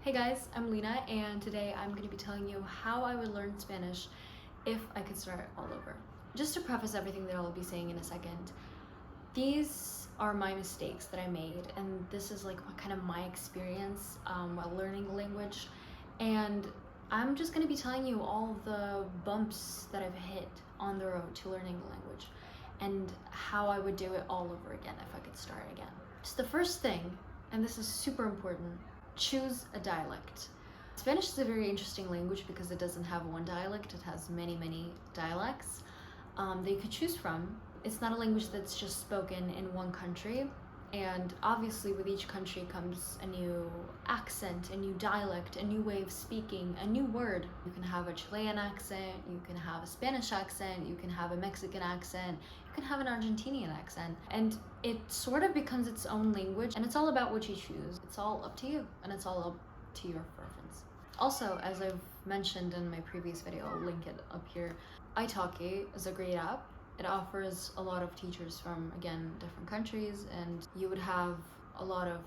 Hey guys, I'm Lena, and today I'm going to be telling you how I would learn Spanish if I could start all over. Just to preface everything that I'll be saying in a second, these are my mistakes that I made, and this is like kind of my experience while learning the language. And I'm just going to be telling you all the bumps that I've hit on the road to learning the language and how I would do it all over again if I could start again. So the first thing, and this is super important, choose a dialect. Spanish is a very interesting language because it doesn't have one dialect, it has many dialects that you could choose from. It's not a language that's just spoken in one country, and obviously with each country comes a new accent, a new dialect, a new way of speaking, a new word. You can have a Chilean accent, you can have a Spanish accent, you can have a Mexican accent, you can have an Argentinian accent, and it sort of becomes its own language, and it's all about what you choose. It's all up to you, and it's all up to your preference. Also, as I've mentioned in my previous video, I'll link it up here, italki is a great app. It offers a lot of teachers from, again, different countries, and you would have a lot of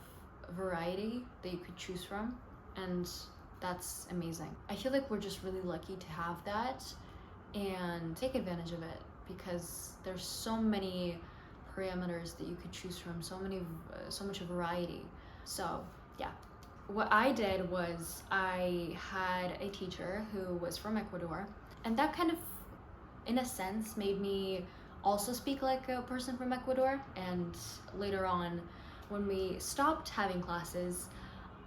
variety that you could choose from, and that's amazing. I feel like we're just really lucky to have that and take advantage of it because there's so many parameters that you could choose from, so much variety. So yeah, what I did was I had a teacher who was from Ecuador, and that kind of, in a sense, made me also speak like a person from Ecuador. And later on, when we stopped having classes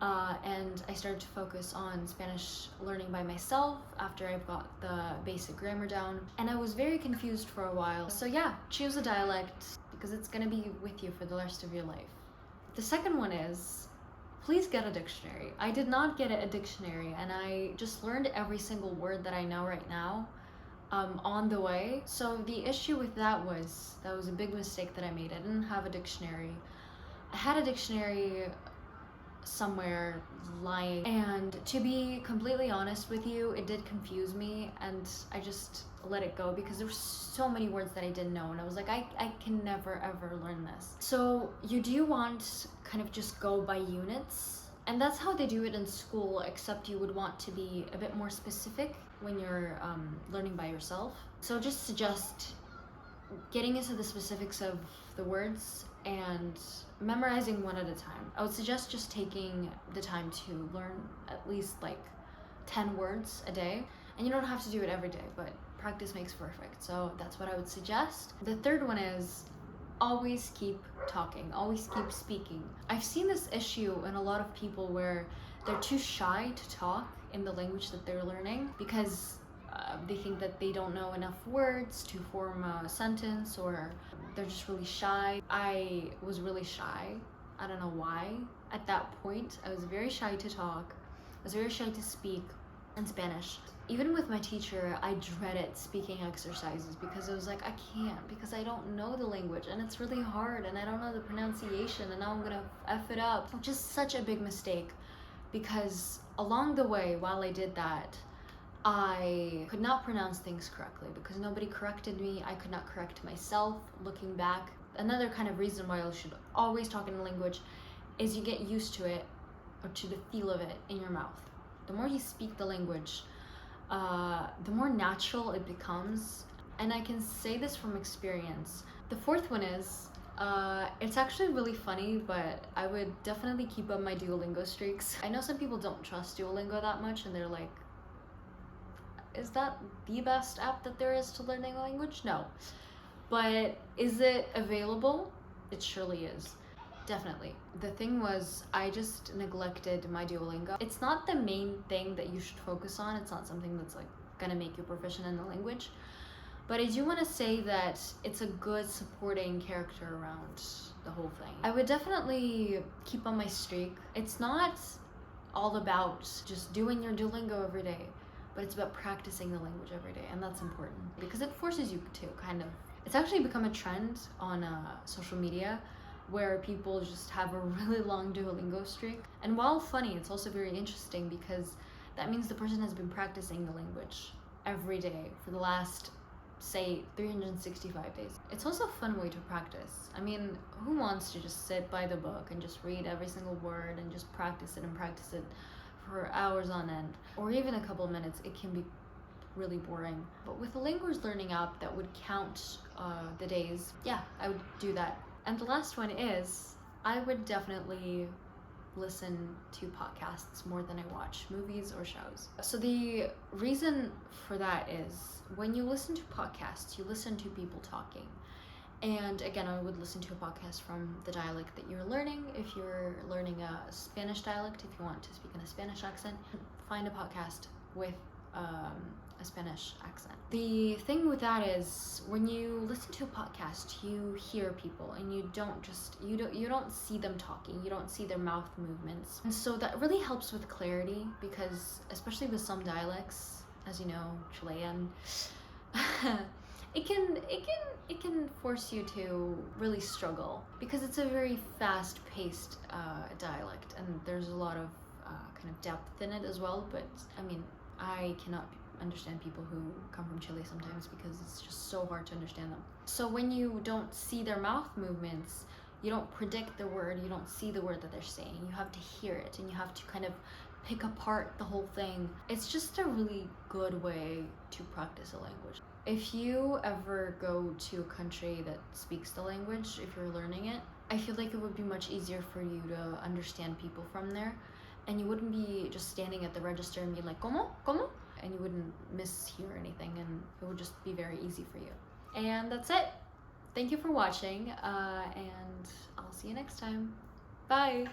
and I started to focus on Spanish learning by myself after I've got the basic grammar down, and I was very confused for a while. So yeah, choose a dialect because it's gonna be with you for the rest of your life. The second one is, please get a dictionary. I did not get a dictionary, and I just learned every single word that I know right now on the way. So the issue with that was a big mistake that I made. I didn't have a dictionary. I had a dictionary somewhere lying, and to be completely honest with you, it did confuse me, and I just let it go because there were so many words that I didn't know, and I was like, I can never ever learn this. So you do want kind of just go by units, and that's how they do it in school, except you would want to be a bit more specific when you're learning by yourself. So just suggest getting into the specifics of the words and memorizing one at a time. I would suggest just taking the time to learn at least like 10 words a day. And you don't have to do it every day, but practice makes perfect. So that's what I would suggest. The third one is always keep talking, always keep speaking. I've seen this issue in a lot of people where they're too shy to talk in the language that they're learning because they think that they don't know enough words to form a sentence, or they're just really shy. I was really shy. I don't know why. At that point, I was very shy to talk. I was very shy to speak in Spanish. Even with my teacher, I dreaded speaking exercises because I was like, I can't, because I don't know the language and it's really hard and I don't know the pronunciation, and now I'm gonna F it up. Just such a big mistake, because along the way, while I did that, I could not pronounce things correctly because nobody corrected me. I could not correct myself looking back. Another kind of reason why you should always talk in a language is you get used to it, or to the feel of it in your mouth. The more you speak the language, the more natural it becomes. And I can say this from experience. The fourth one is, it's actually really funny, but I would definitely keep up my Duolingo streaks. I know some people don't trust Duolingo that much, and they're like, is that the best app that there is to learning a language? No. But is it available? It surely is. Definitely. The thing was, I just neglected my Duolingo. It's not the main thing that you should focus on. It's not something that's like gonna make you proficient in the language. But I do want to say that it's a good supporting character around the whole thing. I would definitely keep on my streak. It's not all about just doing your Duolingo every day, but it's about practicing the language every day, and that's important because it forces you to kind of. It's actually become a trend on social media where people just have a really long Duolingo streak. And while funny, it's also very interesting because that means the person has been practicing the language every day for the last, say, 365 days. It's also a fun way to practice. I mean, who wants to just sit by the book and just read every single word and just practice it for hours on end, or even a couple of minutes, it can be really boring. But with a language learning app that would count the days, yeah, I would do that. And the last one is, I would definitely listen to podcasts more than I watch movies or shows. So the reason for that is when you listen to podcasts, you listen to people talking. And again, I would listen to a podcast from the dialect that you're learning. If you're learning a Spanish dialect, if you want to speak in a Spanish accent, find a podcast with a Spanish accent. The thing with that is when you listen to a podcast, you hear people and you don't see them talking, you don't see their mouth movements. And so that really helps with clarity, because especially with some dialects, as you know, Chilean, it can force you to really struggle, because it's a very fast-paced dialect, and there's a lot of kind of depth in it as well. But I mean, I cannot understand people who come from Chile sometimes, because it's just so hard to understand them. So when you don't see their mouth movements, you don't predict the word, you don't see the word that they're saying, you have to hear it and you have to kind of pick apart the whole thing. It's just a really good way to practice a language. If you ever go to a country that speaks the language, if you're learning it, I feel like it would be much easier for you to understand people from there, and you wouldn't be just standing at the register and being like, ¿Cómo? ¿Cómo? And you wouldn't mishear anything, and it would just be very easy for you. And that's it. Thank you for watching, and I'll see you next time. Bye!